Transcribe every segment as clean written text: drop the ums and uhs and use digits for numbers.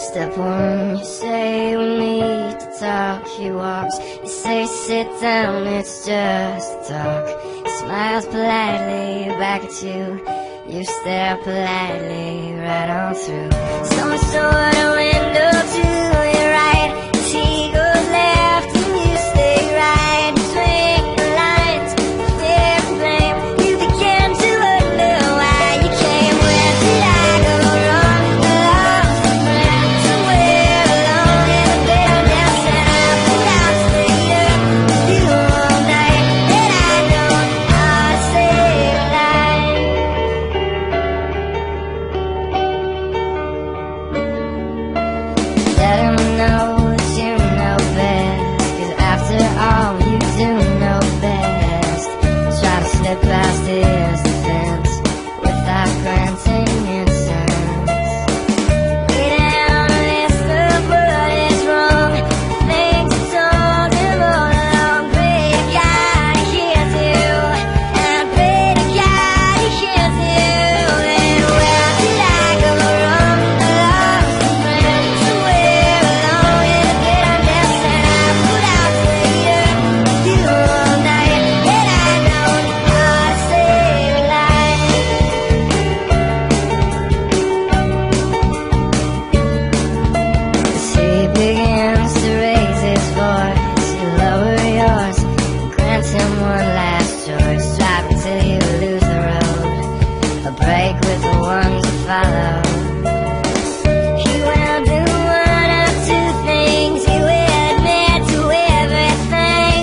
Step one, you say we need to talk. He walks, you say sit down, it's just talk. He smiles politely back at you. You stare politely right on through some sort of window to your right. As he goes left and you stay right between the lines. Fear and blame, you begin to wonder why you came. Where did I go wrong? I lost a friend somewhere alone in a bitterness, and I put out later you all night that I know how to save a life. Let him know that you know best, 'cause after all you do know best. Try to slip past his defense without granting innocence. Lay down a list of what is wrong, things you told him all along. Pray to God he hears you, and I pray to God he hears you. And where did I go wrong? I lost a friend somewhere alone in a bitterness, and I put out later you all night that I know how to save a life. As he begins to raise his voice, you lower yours, grant him one last choice. Drive until you lose the road, a break with the ones you follow. He will do one of two things. He will admit to everything,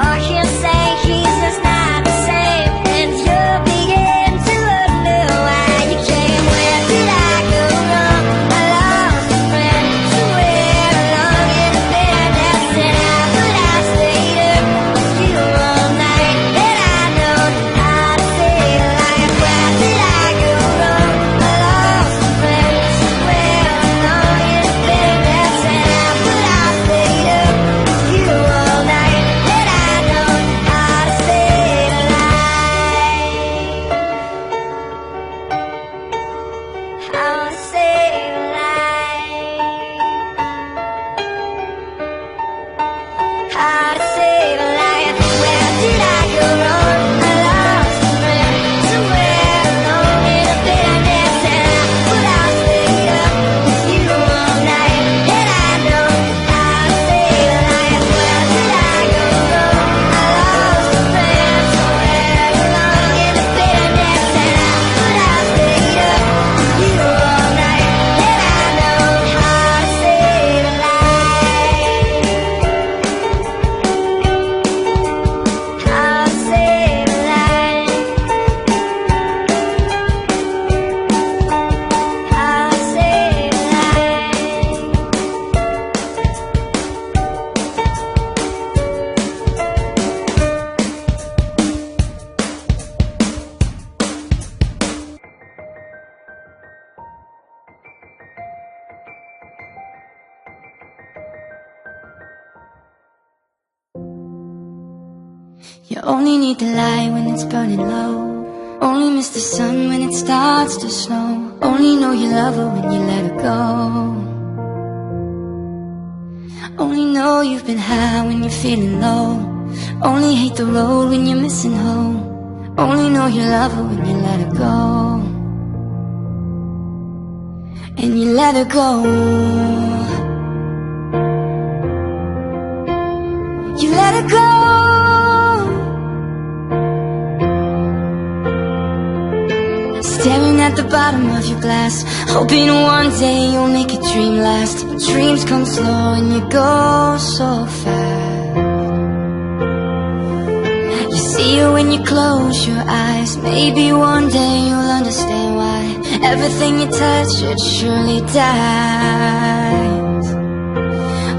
or he'll say he's just not the same, and you'll begin to wonder why you came. Where did I go wrong? I lost a friend somewhere along in a bitterness, and I put out later you all night that I know how to save a life. Where did I go wrong? I lost a friend somewhere along in a bitterness, and I put out later you all night that I know how to save a life. How to save a life. How to save a life. Where did I go wrong? I lost a friend somewhere alone in a bitterness, and I put out later you all night that I know how to save a life. Where did I go wrong? I lost a friend somewhere alone in a bitterness, and I put out later you all night that I know how to save a life. How to save a life. How to save a life. You only need the light when it's burning low. Only miss the sun when it starts to snow. Only know you love her when you let her go. Only know you've been high when you're feeling low. Only hate the road when you're missing home. Only know you love her when you let her go. And you let her go. You let her go. Staring at the bottom of your glass, hoping one day you'll make a dream last. But dreams come slow and you go so fast. You see her when you close your eyes. Maybe one day you'll understand why everything you touch should surely dies.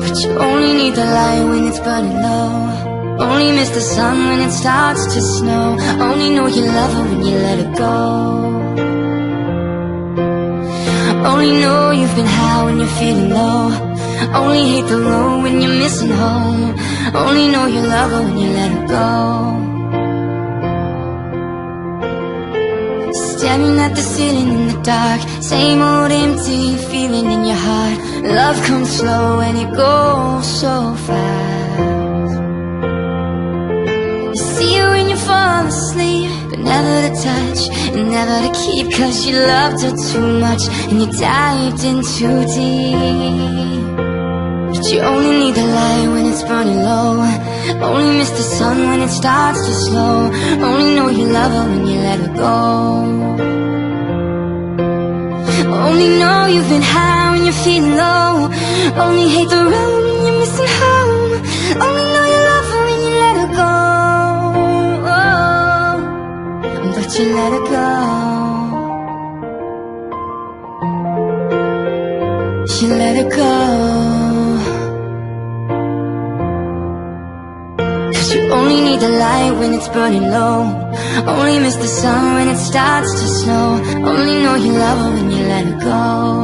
But you only need the light when it's burning low. Only miss the sun when it starts to snow. Only know you love her when you let her go. Only know you've been high when you're feeling low. Only hate the road when you're missing home. Only know you love her when you let her go. Staring at the ceiling in the dark, same old empty feeling in your heart. Love comes slow and it goes so fast. You see her when you fall asleep, but never to touch and never to keep, 'cause you loved her too much and you dived in too deep. But you only need the light when it's burning low, only miss the sun when it starts to slow, only know you love her when you let her go. Only know you've been high when you're feeling low, only hate the road when you're missing home, only know you love her when you let her go. Oh, but you let her go. You let her go. You only need the light when it's burning low, only miss the sun when it starts to snow, only know you love her when you let her go.